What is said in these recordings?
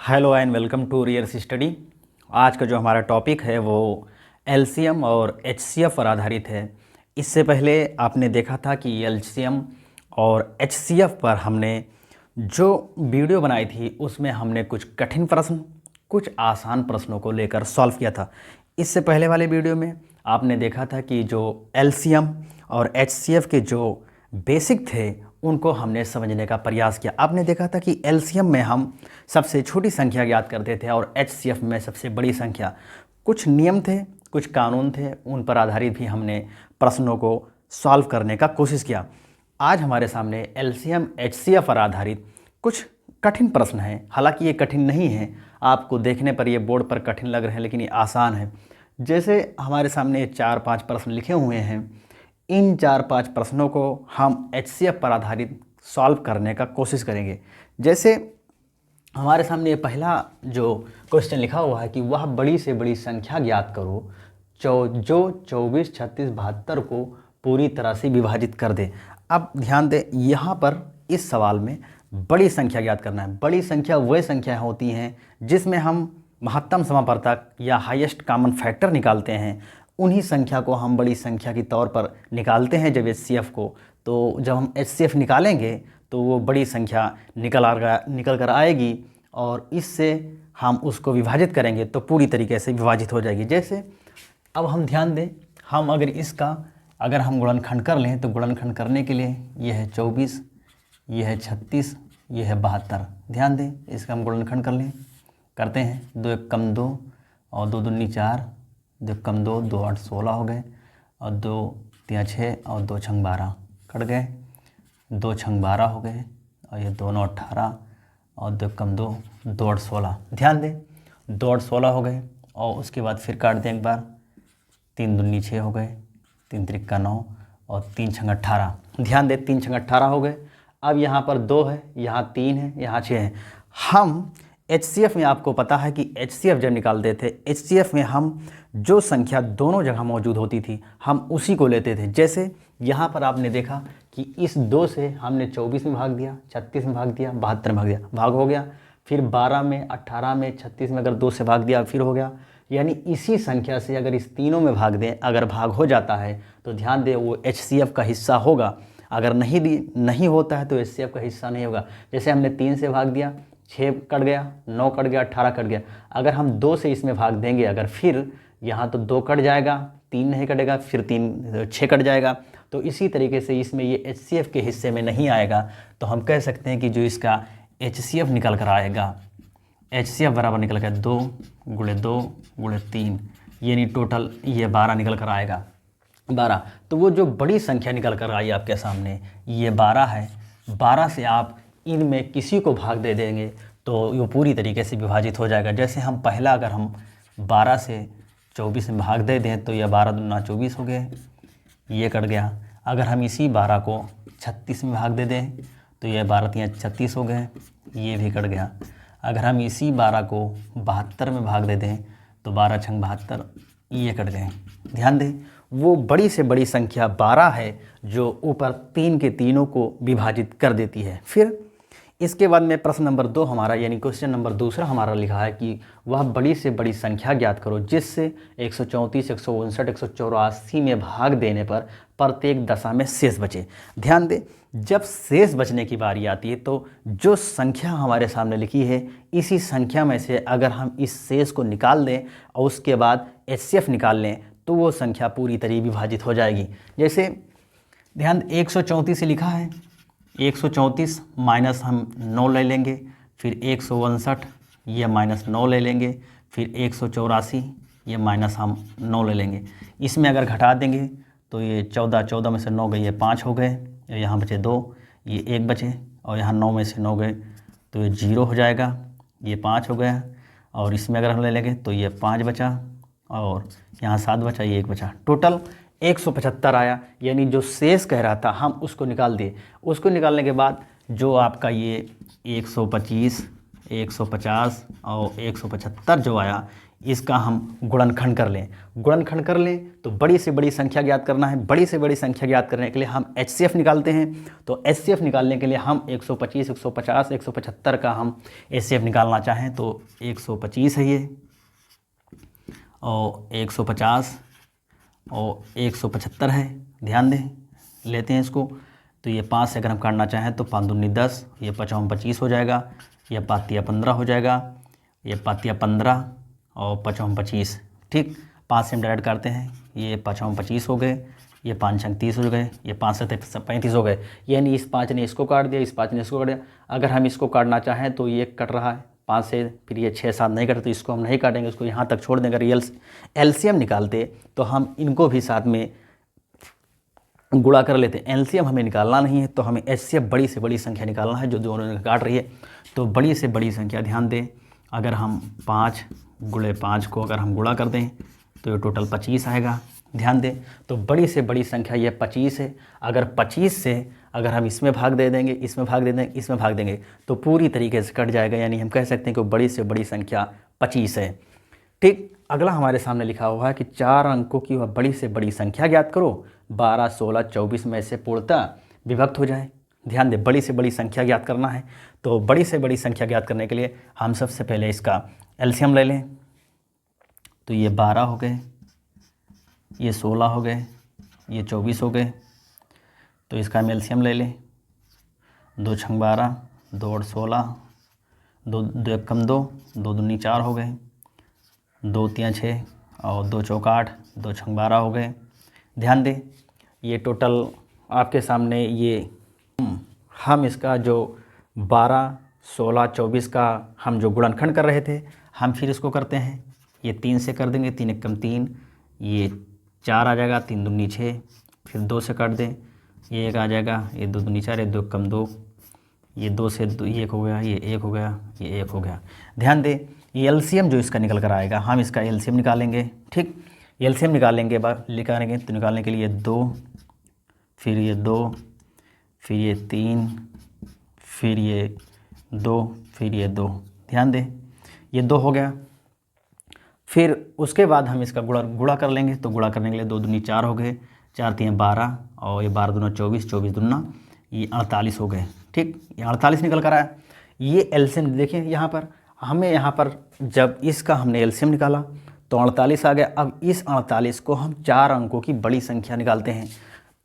Hello and welcome to rears study. आज का जो हमारा टॉपिक है वो एलसीएम और एचसीएफ पर आधारित है। इससे पहले आपने देखा था कि एलसीएम और एचसीएफ पर हमने जो वीडियो बनाई थी उसमें हमने कुछ कठिन प्रश्न कुछ आसान प्रश्नों को लेकर सॉल्व किया था। इससे पहले वाले वीडियो में आपने देखा था कि जो एलसीएम और एचसीएफ के जो बेसिक थे उनको हमने समझने का प्रयास किया। आपने देखा था कि एलसीएम में हम सबसे छोटी संख्या ज्ञात करते थे और एचसीएफ में सबसे बड़ी संख्या। कुछ नियम थे, कुछ कानून थे, उन पर आधारित भी हमने प्रश्नों को सॉल्व करने का कोशिश किया। आज हमारे सामने एलसीएम एचसीएफ पर आधारित कुछ कठिन प्रश्न हैं। हालांकि ये कठिन नहीं है, आपको देखने पर ये बोर्ड पर कठिन लग रहे हैं, लेकिन ये आसान है। जैसे हमारे सामने 4-5 प्रश्न लिखे हुए हैं, इन 4-5 प्रश्नों को हम एचसीएफ पर आधारित सॉल्व करने का कोशिश करेंगे। जैसे हमारे सामने पहला जो क्वेश्चन लिखा हुआ है कि वह बड़ी से बड़ी संख्या ज्ञात करो जो 24, 36, 72 को पूरी तरह से विभाजित कर दे। अब ध्यान दें, यहाँ पर इस सवाल में बड़ी संख्या ज्ञात करना है। बड़ी संख्या वह संख्या होती हैं जिसमें हम महत्तम समापवर्तक या हाईएस्ट कॉमन फैक्टर निकालते हैं। उन्हीं संख्या को हम बड़ी संख्या के तौर पर निकालते हैं जब एचसीएफ को। तो जब हम एचसीएफ निकालेंगे तो वो बड़ी संख्या निकल कर आएगी और इससे हम उसको विभाजित करेंगे तो पूरी तरीके से विभाजित हो जाएगी। जैसे अब हम ध्यान दें, हम अगर हम गुणनखंड कर लें तो गुणनखंड करने के लिए ये है 24, ये है 36, ये है 72। ध्यान दें, इसका हम गुणनखंड करते हैं। 2 1 कम 2 और 2 दूनी 4, 2 कम 2, 2 8 16 हो गए और 2 3 6 और 2 छंग 12 कट गए। 2 छंग 12 हो गए और ये 2 9 18 और 2 कम 2, 2 8 16। ध्यान दें, 2 8 16 हो गए और उसके बाद फिर काट दें एक बार। 3 दूनी 6 हो गए, 3 त्रिक 9 और 3 छंग 18। ध्यान दें, 3 छंग 18 हो गए। अब यहाँ पर 2 है, यहाँ 3 है, यहाँ 6 है। हम एचसीएफ में आपको पता है कि एचसीएफ जब निकालते थे, एचसीएफ में हम जो संख्या दोनों जगह मौजूद होती थी हम उसी को लेते थे। जैसे यहाँ पर आपने देखा कि इस 2 से हमने 24 में भाग दिया, 36 में भाग दिया, 72 में भाग दिया, भाग हो गया। फिर 12 में, 18 में, 36 में अगर 2 से भाग दिया फिर हो गया। यानी इसी संख्या से अगर इस तीनों में भाग दें, अगर भाग हो जाता है तो ध्यान दें वो एचसीएफ का हिस्सा होगा। अगर नहीं होता है तो एचसीएफ का हिस्सा नहीं होगा। जैसे हमने 3 से भाग दिया, 6 कट गया, 9 कट गया, 18 कट गया। अगर हम 2 से इसमें भाग देंगे, अगर फिर यहाँ तो 2 कट जाएगा, 3 नहीं कटेगा, फिर 6 कट जाएगा। तो इसी तरीके से इसमें ये एचसीएफ के हिस्से में नहीं आएगा। तो हम कह सकते हैं कि जो इसका एचसीएफ निकल कर आएगा, एचसीएफ बराबर निकल कर 2 × 2 × 3, यानी टोटल ये 12 निकल कर आएगा। 12, तो वो जो बड़ी संख्या निकल कर आई आपके सामने ये 12 है। 12 से आप इनमें किसी को भाग दे देंगे तो ये पूरी तरीके से विभाजित हो जाएगा। जैसे हम पहला अगर हम 12 से 24 में भाग दे दें तो यह 12 दूना 24 हो गए, ये कट गया। अगर हम इसी 12 को 36 में भाग दे दें तो यह 12 3 36 हो गए, ये भी कट गया। अगर हम इसी 12 को 72 में भाग दे दें तो 12 छंग 72, ये कट गए। ध्यान दें, वो बड़ी से बड़ी संख्या 12 है जो ऊपर 3 के तीनों को विभाजित कर देती है। फिर इसके बाद में प्रश्न नंबर 2 हमारा, यानी क्वेश्चन नंबर दूसरा हमारा लिखा है कि वह बड़ी से बड़ी संख्या ज्ञात करो जिससे 134, 159, 184 में भाग देने पर प्रत्येक दशा में शेष बचे। ध्यान दें, जब शेष बचने की बारी आती है तो जो संख्या हमारे सामने लिखी है इसी संख्या में से अगर हम इस शेष को निकाल दें और उसके बाद एचसीएफ निकाल लें तो वो संख्या पूरी तरह विभाजित हो जाएगी। जैसे ध्यान, 134 से लिखा है, 134 माइनस हम 9 ले लेंगे, फिर 159 ये माइनस 9 ले लेंगे, फिर 184 ये माइनस हम 9 ले लेंगे। इसमें अगर घटा देंगे तो ये 14 में से 9 गए, ये 5 हो गए, यहाँ बचे 2, ये 1 बचे, और यहाँ 9 में से 9 गए तो ये 0 हो जाएगा, ये 5 हो गया। और इसमें अगर हम ले लेंगे तो ये 5 बचा और यहाँ 7 बचा, ये 1 बचा। टोटल 175 आया। यानी जो शेष कह रहा था हम उसको निकाल दिए। उसको निकालने के बाद जो आपका ये 125, 150 और 175 जो आया, इसका हम गुणनखंड कर लें। गुणनखंड कर लें तो बड़ी से बड़ी संख्या ज्ञात करना है। बड़ी से बड़ी संख्या ज्ञात करने के लिए हम HCF निकालते हैं। तो HCF निकालने के लिए हम 125, 150, 175 का हम HCF निकालना चाहें तो 125 है ये, और 150 और 175 है। ध्यान दें, लेते हैं इसको। तो ये 5 से अगर हम काटना चाहें तो 5 दूनी 10, ये 5 25 हो जाएगा, ये 5 15 हो जाएगा, ये 5 15 और 5 25। ठीक, 5 से हम डायरेक्ट काटते हैं, ये 5 25 हो गए, ये 5 30 हो गए, ये 5 से 35 हो गए। यानी इस 5 ने इसको काट दिया, इस 5 ने इसको काट दिया। अगर हम इसको काटना चाहें तो ये कट रहा है 5 से, फिर ये 6 7 नहीं कटे तो इसको हम नहीं काटेंगे, इसको यहाँ तक छोड़ देंगे। अगर LCM निकालते तो हम इनको भी साथ में गुणा कर लेते। LCM हमें निकालना नहीं है, तो हमें HCF बड़ी से बड़ी संख्या निकालना है जो दोनों ने काट रही है। तो बड़ी से बड़ी संख्या, ध्यान दें, अगर हम 5 × 5 को अगर हम गुणा कर दें तो ये टोटल 25 आएगा। ध्यान दें, तो बड़ी से बड़ी संख्या ये 25 है। अगर 25 से अगर हम इसमें भाग दे देंगे, इसमें भाग दे देंगे, इसमें भाग देंगे तो पूरी तरीके से कट जाएगा। यानी हम कह सकते हैं कि बड़ी से बड़ी संख्या 25 है। ठीक, अगला हमारे सामने लिखा हुआ है कि 4 अंकों की वह बड़ी से बड़ी संख्या ज्ञात करो 12, 16, 24 में से पूर्णतः विभक्त हो जाए। ध्यान दें, बड़ी से बड़ी संख्या ज्ञात करना है। तो बड़ी से बड़ी संख्या ज्ञात करने के लिए हम सबसे पहले इसका LCM ले लें। तो ये 12 हो गए, ये 16 हो गए, ये 24 हो गए। तो इसका हम LCM ले लें। 2 × 12, 2 और 16, 2 2 कम 2, 2 दूनी 4 हो गए, 2 3 6 और 2 चौका 8, 2 × 12 हो गए। ध्यान दें, ये टोटल आपके सामने ये हम इसका जो 12, 16, 24 का हम जो गुणनखंड कर रहे थे, हम फिर इसको करते हैं। ये 3 से कर देंगे, 3 1 3, ये 4 आ जाएगा, 3 दूनी 6, फिर 2 से काट दें, ये 1 आ जाएगा, ये 2 दूनी 4, ये 2 कम 2, ये 2 से 2 1 हो गया, ये 1 हो गया, ये 1 हो गया। ध्यान दें, ये LCM जो इसका निकल कर आएगा, हम इसका LCM निकालेंगे। ठीक, LCM निकालेंगे, निकालेंगे तो निकालने के लिए 2, फिर ये 2, फिर ये 3, फिर ये 2, फिर ये 2। ध्यान दें, ये 2 हो गया। फिर उसके बाद हम इसका गुणा कर लेंगे। तो गुणा करने के लिए 2 दूनी 4 हो गए, 4 3 12 और ये 12 दूना 24, 24 दूना ये 48 हो गए। ठीक, ये 48 निकल कर आया। ये LCM देखिए, यहाँ पर हमें यहाँ पर जब इसका हमने LCM निकाला तो 48 आ गया। अब इस 48 को हम 4 अंकों की बड़ी संख्या निकालते हैं।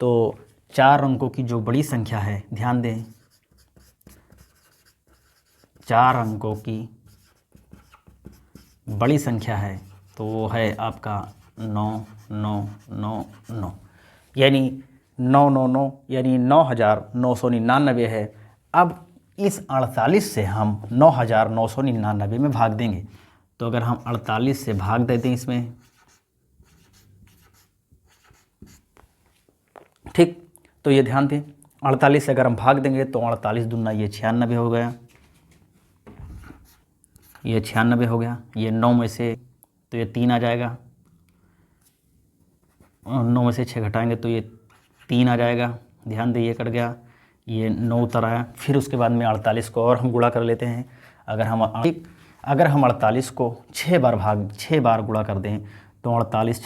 तो 4 अंकों की जो बड़ी संख्या है, ध्यान दें, 4 अंकों की बड़ी संख्या है तो वो है आपका 9 9 9 9, यानी 999 यानी 9999 है। अब इस 48 से हम 9999 में भाग देंगे। तो अगर हम 48 से भाग देते हैं इसमें, ठीक, तो ये ध्यान दें, 48 से अगर हम भाग देंगे तो 48 दूना ये 96 हो गया, ये 96 हो गया। ये 9 में से तो ये 3 आ जाएगा, 9 में से 6 घटाएंगे तो ये 3 आ जाएगा। ध्यान दें, ये कट गया, ये 9 उतर आया। फिर उसके बाद में 48 को और हम गुणा कर लेते हैं। अगर हम 48 को 6 बार गुणा कर दें तो 48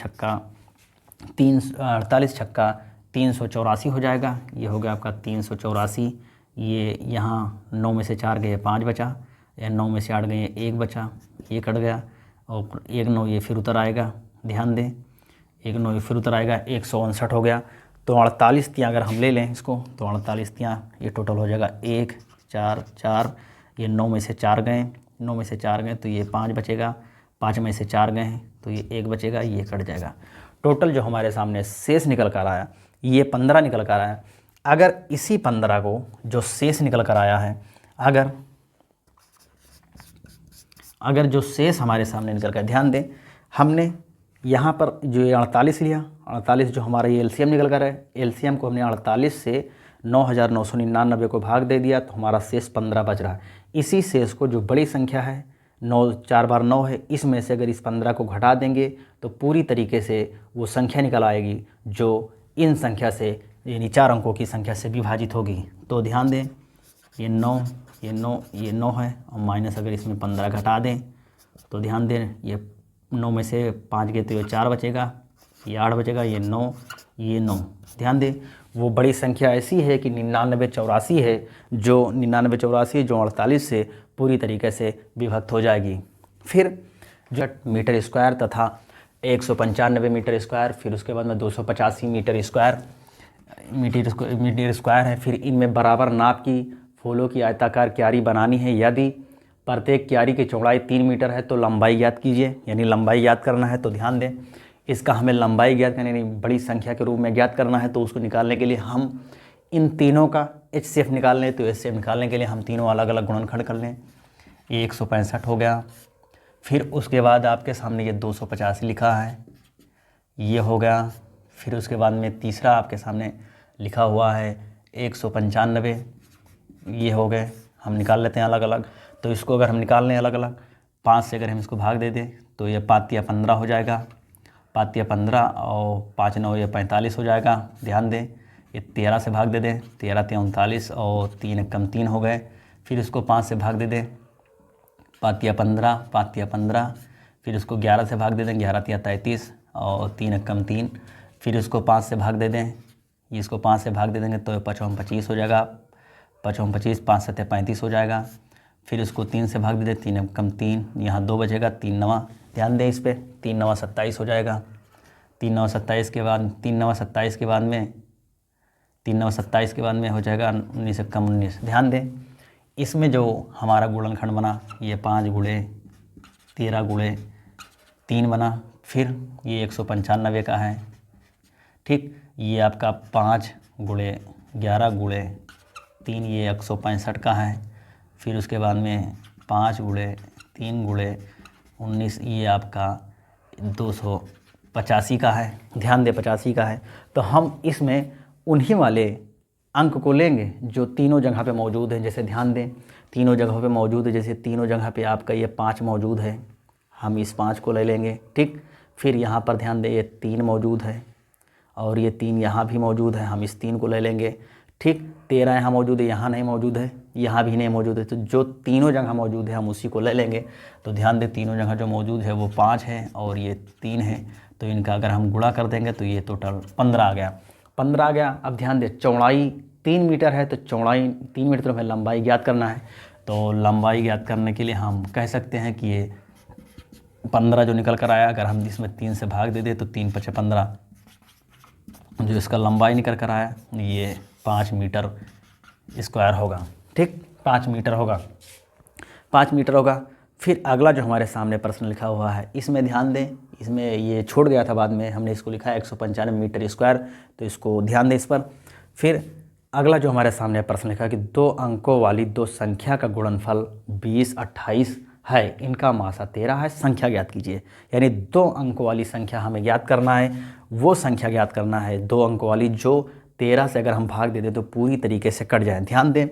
छक्का 384 हो जाएगा। ये हो गया आपका 384। ये यहाँ 9 में से 4 गए 5 बचा, या 9 में से 8 गए 1 बचा, ये कट गया, और 1 9 ये फिर उतर आएगा। ध्यान दें, 1 9 ये फिर उतर आएगा, 159 हो गया। तो 48 तियाँ अगर हम ले लें इसको तो 48 तियाँ ये टोटल हो जाएगा 1 4 4। ये 9 में से 4 गए, 9 में से 4 गए तो ये 5 बचेगा, 5 में से 4 गए तो ये 1 बचेगा, ये कट जाएगा। टोटल जो हमारे सामने शेष निकल कर आया ये 15 निकल कर आया। अगर इसी 15 को जो शेष निकल कर आया है, अगर जो शेष हमारे सामने निकल कर, ध्यान दें, हमने यहाँ पर जो ये 48 लिया, 48 जो हमारा ये LCM निकल कर है, LCM को हमने 48 से 9999 को भाग दे दिया तो हमारा शेष 15 बच रहा है। इसी शेष को जो बड़ी संख्या है 9 4 बार 9 है, इसमें से अगर इस 15 को घटा देंगे तो पूरी तरीके से वो संख्या निकल आएगी जो इन संख्या से, यानी 4 अंकों की संख्या से विभाजित होगी। तो ध्यान दें, ये 9 ये 9 ये 9 है, और माइनस अगर इसमें 15 घटा दें तो ध्यान दें ये 9 में से 5 गए तो ये 4 बचेगा, ये 8 बचेगा, ये 9, ये 9। ध्यान दें, वो बड़ी संख्या ऐसी है कि 9984 है, जो 9984 जो 48 से पूरी तरीके से विभक्त हो जाएगी। फिर जो मीटर स्क्वायर तथा 195 मीटर स्क्वायर, फिर उसके बाद में 285 मीटर स्क्वायर है। फिर इनमें बराबर नाप की फूलों की आयताकार क्यारी बनानी है। यदि प्रत्येक क्यारी की चौड़ाई 3 मीटर है तो लंबाई ज्ञात कीजिए, यानी लंबाई ज्ञात करना है। तो ध्यान दें, इसका हमें लंबाई ज्ञात करनी, यानी बड़ी संख्या के रूप में ज्ञात करना है। तो उसको निकालने के लिए हम इन तीनों का HCF निकाल लें। तो HCF निकालने के लिए हम तीनों अलग अलग गुणनखंड कर लें। ये 165 हो गया। फिर उसके बाद आपके सामने ये 285 लिखा है, ये हो गया। फिर उसके बाद में तीसरा आपके सामने लिखा हुआ है 195, ये हो गए। हम निकाल लेते हैं अलग अलग। तो इसको अगर हम निकाल लें अलग अलग, 5 से अगर हम इसको भाग दे दें तो ये 5 या 15 हो जाएगा, 5 या 15 और 5 9 ये 45 हो जाएगा। ध्यान दें, ये 13 से भाग दे दें, 13 3 39 और 3 कम 3 हो गए। फिर इसको 5 से भाग दे दें, 5 या 15, 5 या 15। फिर इसको 11 से भाग दे दें, 11 या 33 और 3 कम 3। फिर इसको 5 से भाग दे दें, इसको 5 से भाग दे देंगे तो 5 25 हो जाएगा, 5 25, 5 7 35 हो जाएगा। फिर इसको 3 से भाग दे दें, 3 कम 3, यहाँ 2 बचेगा, 3 9। ध्यान दें इस पर, 3 9 27 हो जाएगा। 3 9 27 के बाद 3 9 27 के बाद में 3 9 27 के बाद में हो जाएगा 19 कम 19। ध्यान दें, इसमें जो हमारा गुणनखंड बना ये 5 गुणे 13 गुणे 3 बना। फिर ये 195 का है, ठीक। ये आपका 5 गुणे 11 गुणे 3 ये 165 का है। फिर उसके बाद में 5 गुणे 3 गुणे 19 ये आपका 285 का है। ध्यान दें 85 का है। तो हम इसमें उन्हीं वाले अंक को लेंगे जो तीनों जगह पे मौजूद हैं। जैसे ध्यान दें, तीनों जगहों पे मौजूद है। जैसे तीनों जगह पे आपका ये 5 मौजूद है, हम इस 5 को ले लेंगे, ठीक। फिर यहाँ पर ध्यान दें, ये 3 मौजूद है और ये 3 यहाँ भी मौजूद है, हम इस 3 को ले लेंगे, ठीक। 13 यहाँ मौजूद है, यहाँ नहीं मौजूद है, यहाँ भी नहीं मौजूद है। तो जो तीनों जगह मौजूद है हम उसी को ले लेंगे। तो ध्यान दें, तीनों जगह जो मौजूद है वो 5 है और ये 3 है। तो इनका अगर हम गुणा कर देंगे तो ये टोटल 15 आ गया, 15 आ गया। अब ध्यान दें, चौड़ाई 3 मीटर है तो चौड़ाई 3 मीटर में लंबाई ज्ञात करना है। तो लंबाई ज्ञात करने के लिए हम कह सकते हैं कि ये 15 जो निकल कर आया, अगर हम इसमें 3 से भाग दे दें तो 3 5 15, जो इसका लंबाई निकल कर आया ये 5 मीटर स्क्वायर होगा, ठीक। 5 मीटर होगा, 5 मीटर होगा। फिर अगला जो हमारे सामने प्रश्न लिखा हुआ है, इसमें ध्यान दें, इसमें ये छूट गया था, बाद में हमने इसको लिखा है 195 मीटर स्क्वायर। तो इसको ध्यान दें इस पर। फिर अगला जो हमारे सामने प्रश्न लिखा है कि 2 अंकों वाली 2 संख्या का गुणनफल 20 28 है, इनका मासा 13 है, संख्या ज्ञात कीजिए। यानी 2 अंकों वाली संख्या हमें ज्ञात करना है, वो संख्या ज्ञात करना है 2 अंकों वाली जो 13 से अगर हम भाग दे दें तो पूरी तरीके से कट जाए। ध्यान दें,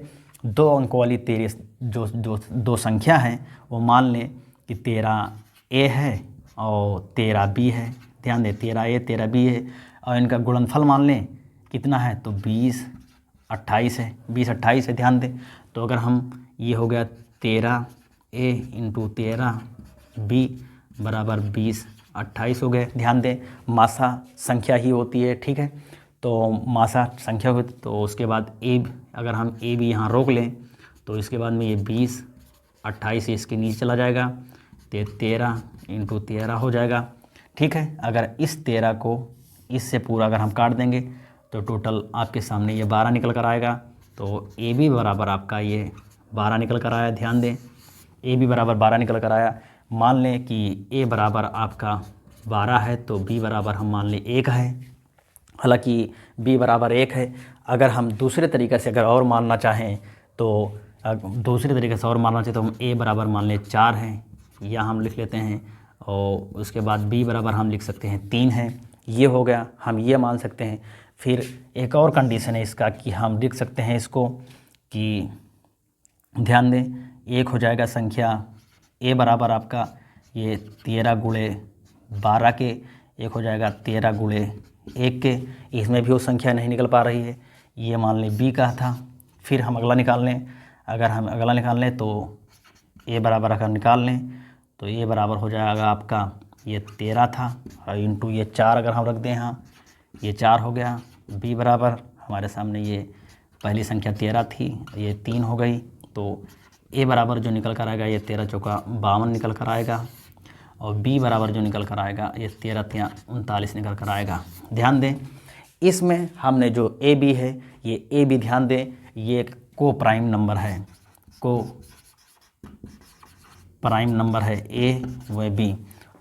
2 अंकों वाली 13 जो दो संख्या हैं वो मान लें कि 13A है और 13B है। ध्यान दें, 13A 13B है और इनका गुणनफल मान लें कितना है तो 20 28 है, 20 28 है। ध्यान दें, तो अगर हम ये हो गया 13A × 13B बराबर 20 28 हो गए। ध्यान दें, मासा संख्या ही होती है, ठीक है। तो मासा संख्या हो तो उसके बाद ए, अगर हम ए भी यहाँ रोक लें तो इसके बाद में ये 20 28 इसके नीचे चला जाएगा, तो 13 × 13 हो जाएगा, ठीक है। अगर इस 13 को इससे पूरा अगर हम काट देंगे तो टोटल आपके सामने ये 12 निकल कर आएगा। तो ए बी बराबर आपका ये 12 निकल कर आया। ध्यान दें, ए बी बराबर 12 निकल कर आया। मान लें कि ए बराबर आपका 12 है तो बी बराबर हम मान लें 1 है, हालांकि बी बराबर 1 है। अगर हम दूसरे तरीके से अगर और मानना चाहें तो तो हम ए बराबर मान लें 4 है, या हम लिख लेते हैं, और उसके बाद बी बराबर हम लिख सकते हैं 3 है। ये हो गया, हम ये मान सकते हैं। फिर एक और कंडीशन है इसका कि हम लिख सकते हैं इसको कि ध्यान दें, 1 हो जाएगा संख्या ए बराबर आपका ये 13 गुणे 12 के, 1 हो जाएगा 13 गुणे 1 के। इसमें भी वो संख्या नहीं निकल पा रही है, ये मान लें बी का था। फिर हम अगला निकाल लें, अगर हम अगला निकाल लें तो ए बराबर अगर निकाल लें तो ए बराबर हो जाएगा आपका ये 13 था और इंटू ये 4 अगर हम रख दें यहाँ, ये 4 हो गया। b बराबर हमारे सामने ये पहली संख्या 13 थी, ये 3 हो गई, तो a बराबर जो निकल कर आएगा ये 13 चौका 52 निकल कर आएगा, और b बराबर जो निकल कर आएगा ये 13 तिया 39 निकल कर आएगा। ध्यान दें, इसमें हमने जो ए बी है, ये ए बी ध्यान दें ये एक को प्राइम नंबर है, को प्राइम नंबर है ए व बी।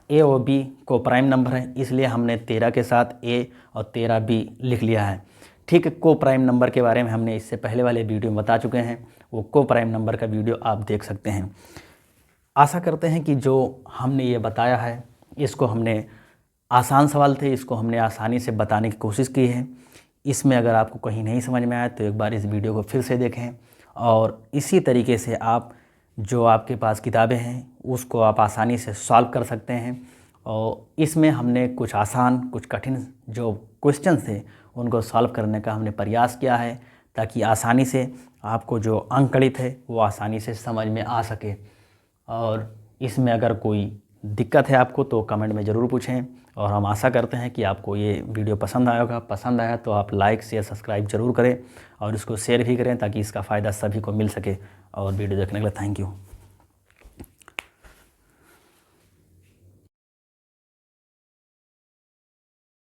ए और बी को प्राइम नंबर है, इसलिए हमने 13 के साथ ए और 13 बी लिख लिया है। ठीक है, को प्राइम नंबर के बारे में हमने इससे पहले वाले वीडियो में बता चुके हैं, वो को प्राइम नंबर का वीडियो आप देख सकते हैं। आशा करते हैं कि जो हमने ये बताया है इसको हमने आसान सवाल थे, इसको हमने आसानी से बताने की कोशिश की है। इसमें अगर आपको कहीं नहीं समझ में आया तो एक बार इस वीडियो को फिर से देखें, और इसी तरीके से आप जो आपके पास किताबें हैं उसको आप आसानी से सॉल्व कर सकते हैं। और इसमें हमने कुछ आसान कुछ कठिन जो क्वेश्चन थे उनको सॉल्व करने का हमने प्रयास किया है, ताकि आसानी से आपको जो अंकगणित है वो आसानी से समझ में आ सके। और इसमें अगर कोई दिक्कत है आपको तो कमेंट में ज़रूर पूछें, और हम आशा करते हैं कि आपको ये वीडियो पसंद आया होगा। पसंद आया तो आप लाइक शेयर सब्सक्राइब ज़रूर करें और इसको शेयर भी करें, ताकि इसका फ़ायदा सभी को मिल सके। और वीडियो देखने के लिए थैंक यू।